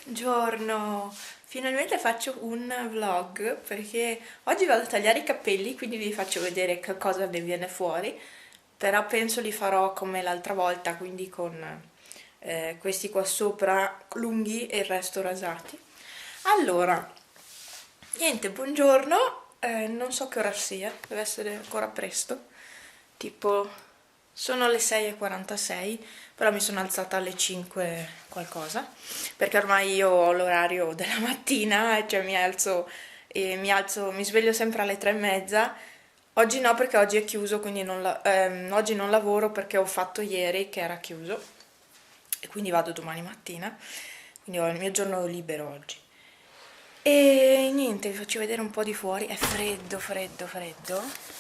Buongiorno! Finalmente faccio un vlog perché oggi vado a tagliare i capelli, quindi vi faccio vedere che cosa ne viene fuori, però penso li farò come l'altra volta, quindi con questi qua sopra lunghi e il resto rasati. Allora, niente, buongiorno, non so che ora sia, deve essere ancora presto, tipo sono le 6:46, però mi sono alzata alle 5 qualcosa, perché ormai io ho l'orario della mattina, cioè mi sveglio sempre alle 3:30. Oggi no, perché oggi è chiuso, quindi oggi non lavoro perché ho fatto ieri che era chiuso e quindi vado domani mattina, quindi ho il mio giorno libero oggi. E niente, vi faccio vedere un po' di fuori, è freddo, freddo, freddo.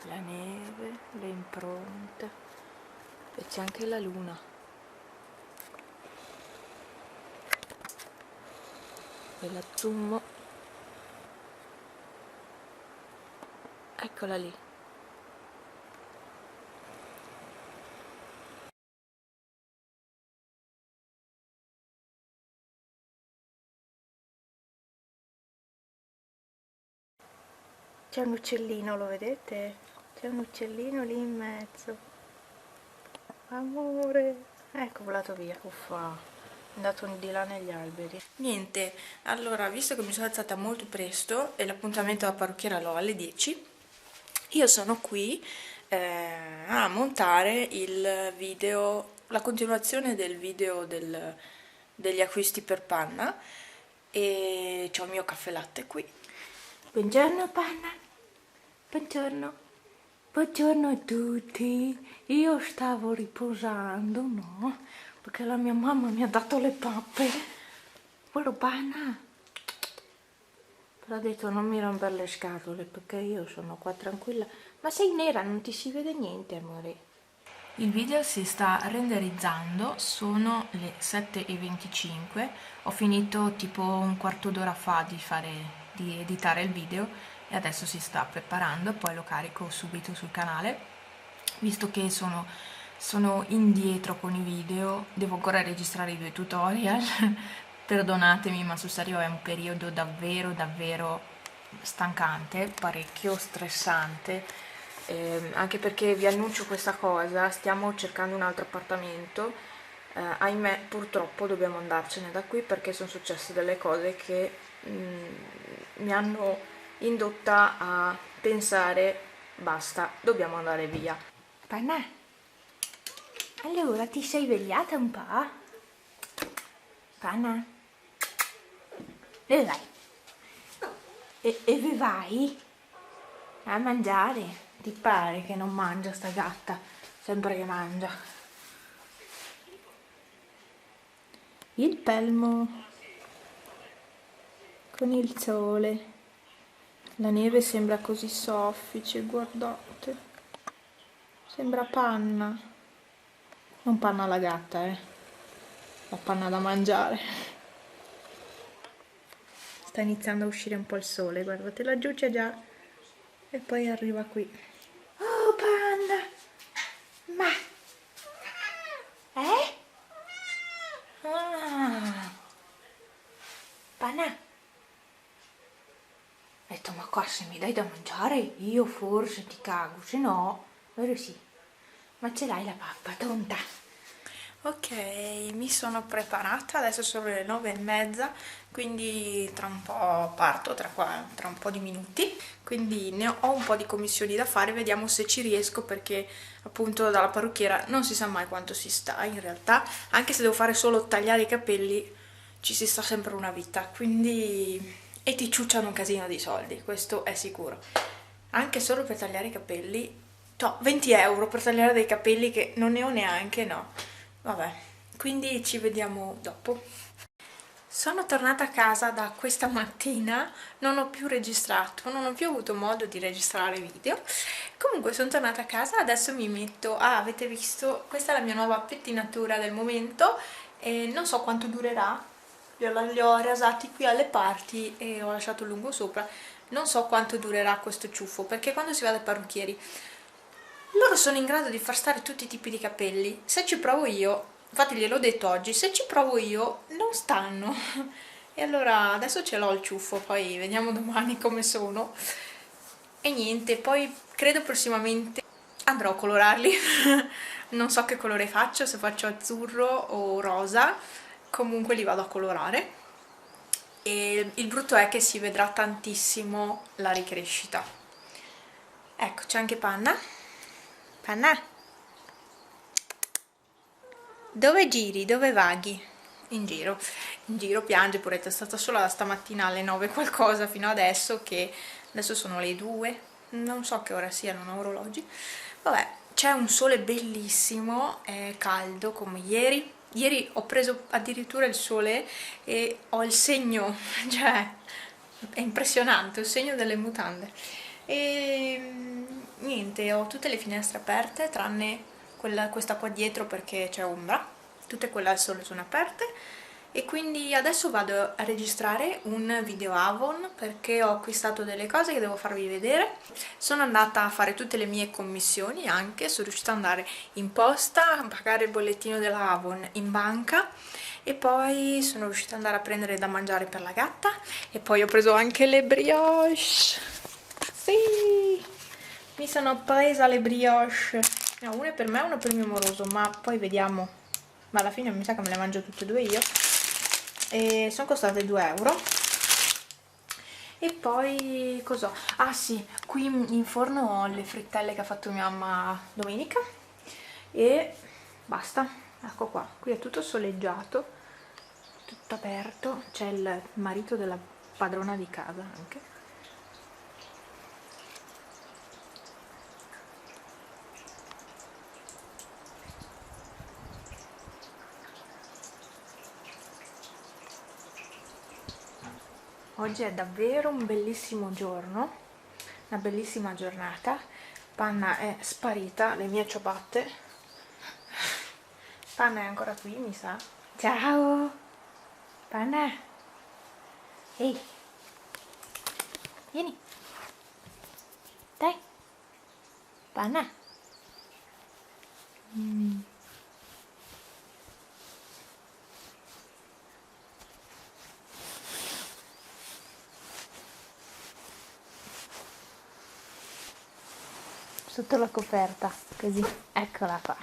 La neve, le impronte e c'è anche la luna. E la zoom, eccola lì. C'è un uccellino, lo vedete? C'è un uccellino lì in mezzo. Amore, ecco, volato via, uffa, è andato di là negli alberi. Niente, allora, visto che mi sono alzata molto presto e l'appuntamento alla parrucchiera l'ho alle 10, io sono qui a montare il video, la continuazione del video degli acquisti per Panna, e c'ho il mio caffè latte qui. Buongiorno Panna, buongiorno. Buongiorno a tutti, io stavo riposando, no? Perché la mia mamma mi ha dato le pappe. Quello Panna. Però ho detto non mi rompere le scatole perché io sono qua tranquilla. Ma sei nera, non ti si vede niente, amore. Il video si sta renderizzando, sono le 7:25, ho finito tipo un quarto d'ora fa di editare il video e adesso si sta preparando, poi lo carico subito sul canale. Visto che sono indietro con i video, devo ancora registrare i 2 tutorial, perdonatemi, ma sul serio è un periodo davvero davvero stancante, parecchio stressante, anche perché vi annuncio questa cosa, stiamo cercando un altro appartamento, ahimè purtroppo dobbiamo andarcene da qui perché sono successe delle cose che mi hanno indotta a pensare basta, dobbiamo andare via. Panna, allora ti sei svegliata un po'? Panna, dove vai? E dove vai? A mangiare? Ti pare che non mangia sta gatta? Sempre che mangia. Il pelmo con il sole. La neve sembra così soffice, guardate. Sembra panna. Non panna alla gatta, la panna da mangiare. Sta iniziando a uscire un po' il sole, guardate laggiù c'è già. E poi arriva qui. Oh, panna! Ma! Ah! Panna! Ho detto, ma qua se mi dai da mangiare io forse ti cago, se no, vero sì. Ma ce l'hai la pappa, tonta. Ok, mi sono preparata, adesso sono le 9:30, quindi tra un po' parto, tra un po' di minuti, quindi ho un po' di commissioni da fare, vediamo se ci riesco perché appunto dalla parrucchiera non si sa mai quanto si sta in realtà, anche se devo fare solo tagliare i capelli ci si sta sempre una vita, quindi e ti ciucciano un casino di soldi, questo è sicuro. Anche solo per tagliare i capelli, 20 euro per tagliare dei capelli che non ne ho neanche, no. Vabbè, quindi ci vediamo dopo. Sono tornata a casa da questa mattina, non ho più registrato, non ho più avuto modo di registrare video. Comunque sono tornata a casa, adesso mi metto, avete visto, questa è la mia nuova pettinatura del momento e non so quanto durerà, li ho rasati qui alle parti e ho lasciato lungo sopra, non so quanto durerà questo ciuffo, perché quando si va dai parrucchieri loro sono in grado di far stare tutti i tipi di capelli. Se ci provo io, infatti gliel'ho detto oggi, se ci provo io non stanno. E allora adesso ce l'ho il ciuffo, poi vediamo domani come sono. E niente, poi credo prossimamente andrò a colorarli. Non so che colore faccio, se faccio azzurro o rosa, comunque li vado a colorare. E il brutto è che si vedrà tantissimo la ricrescita. Ecco, c'è anche Panna. Panna, dove giri? Dove vaghi? In giro piange, puretta, è stata solo da stamattina alle 9 qualcosa fino adesso, che adesso sono le 2, non so che ora sia, non ho orologi. Vabbè, c'è un sole bellissimo, è caldo come ieri. Ieri ho preso addirittura il sole e ho il segno, cioè è impressionante, il segno delle mutande. E niente, ho tutte le finestre aperte tranne questa qua dietro perché c'è ombra, tutte quelle al sole sono aperte. E quindi adesso vado a registrare un video Avon perché ho acquistato delle cose che devo farvi vedere. Sono andata a fare tutte le mie commissioni, anche sono riuscita ad andare in posta, a pagare il bollettino della Avon in banca, e poi sono riuscita ad andare a prendere da mangiare per la gatta, e poi ho preso anche le brioche. Sì, mi sono presa le brioche, no, una è per me e una per il mio moroso, ma poi vediamo, ma alla fine mi sa che me le mangio tutte e due io. E sono costate 2 euro. E poi cos'ho? Ah sì, qui in forno ho le frittelle che ha fatto mia mamma domenica e basta. Ecco qua, qui è tutto soleggiato, tutto aperto, c'è il marito della padrona di casa anche. Oggi è davvero un bellissimo giorno, una bellissima giornata. Panna è sparita, le mie ciabatte. Panna è ancora qui, mi sa. Ciao! Panna! Ehi! Vieni! Dai! Panna! Sotto la coperta, così, eccola qua.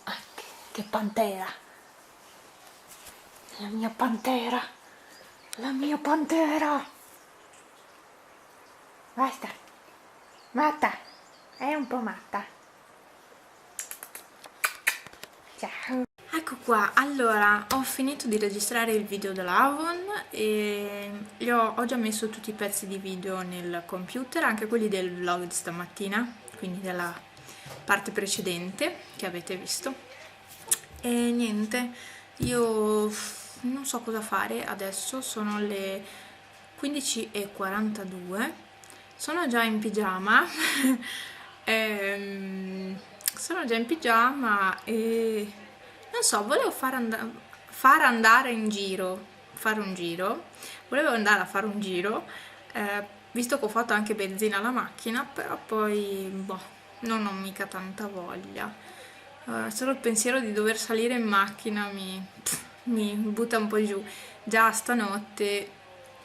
Ah, che pantera! La mia pantera! La mia pantera! Basta! Matta! È un po' matta. Ciao! Ecco qua, allora ho finito di registrare il video della Avon e ho già messo tutti i pezzi di video nel computer, anche quelli del vlog di stamattina, quindi della parte precedente che avete visto. E niente, io non so cosa fare adesso, sono le 15:42, sono già in pigiama. Sono già in pigiama e non so, volevo fare andare in giro, volevo andare a fare un giro, visto che ho fatto anche benzina alla macchina, però poi, boh, non ho mica tanta voglia. Solo il pensiero di dover salire in macchina mi butta un po' giù. Già stanotte,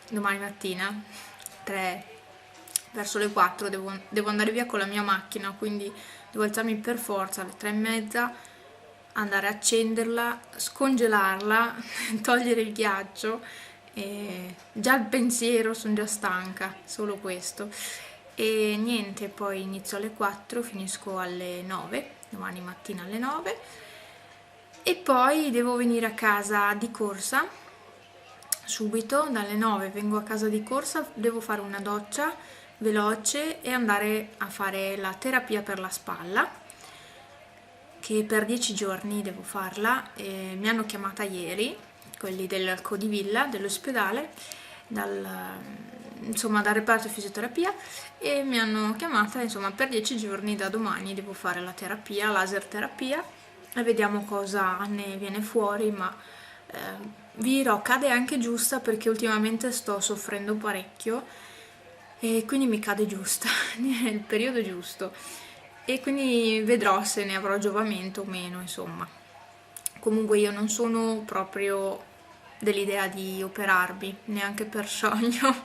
domani mattina, verso le 4, devo andare via con la mia macchina, quindi devo alzarmi per forza alle 3:30, andare a accenderla, scongelarla, togliere il ghiaccio, e già il pensiero, sono già stanca, solo questo. E niente, poi inizio alle 4, finisco alle 9, domani mattina alle 9, e poi devo venire a casa di corsa subito, dalle 9 vengo a casa di corsa, devo fare una doccia veloce e andare a fare la terapia per la spalla, che per 10 giorni devo farla. E mi hanno chiamata ieri quelli del Codivilla, dell'ospedale, dal reparto fisioterapia, e mi hanno chiamata, insomma, per 10 giorni da domani devo fare la terapia, laser terapia, e vediamo cosa ne viene fuori, ma vi dirò, cade anche giusta perché ultimamente sto soffrendo parecchio e quindi mi cade giusta, nel periodo giusto, e quindi vedrò se ne avrò giovamento o meno, insomma. Comunque io non sono proprio dell'idea di operarmi, neanche per sogno,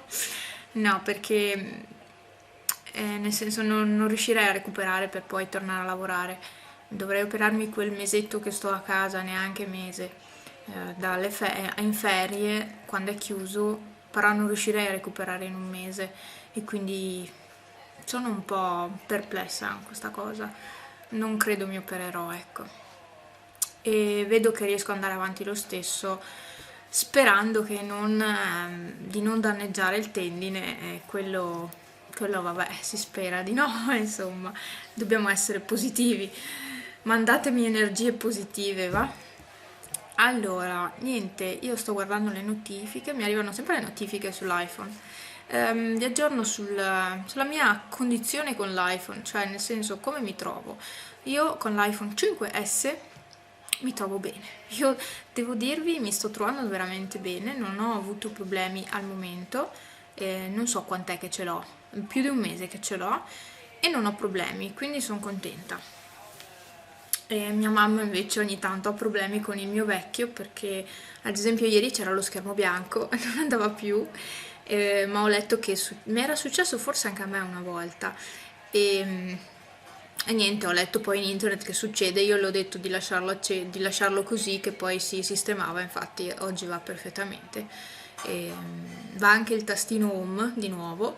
no, perché nel senso non riuscirei a recuperare per poi tornare a lavorare. Dovrei operarmi quel mesetto che sto a casa, neanche mese, in ferie, quando è chiuso, però non riuscirei a recuperare in un mese e quindi sono un po' perplessa con questa cosa. Non credo mi opererò, ecco. E vedo che riesco ad andare avanti lo stesso, sperando che di non danneggiare il tendine, quello vabbè, si spera di no, insomma, dobbiamo essere positivi, mandatemi energie positive, va? Allora, niente, io sto guardando le notifiche, mi arrivano sempre le notifiche sull'iPhone. Vi aggiorno sulla mia condizione con l'iPhone, cioè nel senso come mi trovo. Io con l'iPhone 5S mi trovo bene. Io devo dirvi, mi sto trovando veramente bene, non ho avuto problemi al momento, non so quant'è che ce l'ho, più di un mese che ce l'ho e non ho problemi, quindi sono contenta. E mia mamma invece ogni tanto ha problemi con il mio vecchio perché ad esempio ieri c'era lo schermo bianco e non andava più, ma ho letto che mi era successo forse anche a me una volta e, e niente, ho letto poi in internet che succede, io le ho detto di lasciarlo così che poi si sistemava, infatti oggi va perfettamente. E, va anche il tastino home di nuovo,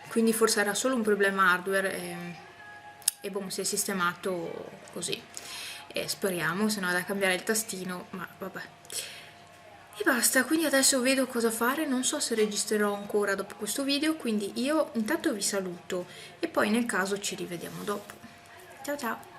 quindi forse era solo un problema hardware e boh, si è sistemato così. E speriamo, se no è da cambiare il tastino, ma vabbè. E basta, quindi adesso vedo cosa fare, non so se registrerò ancora dopo questo video, quindi io intanto vi saluto e poi nel caso ci rivediamo dopo. Ciao ciao!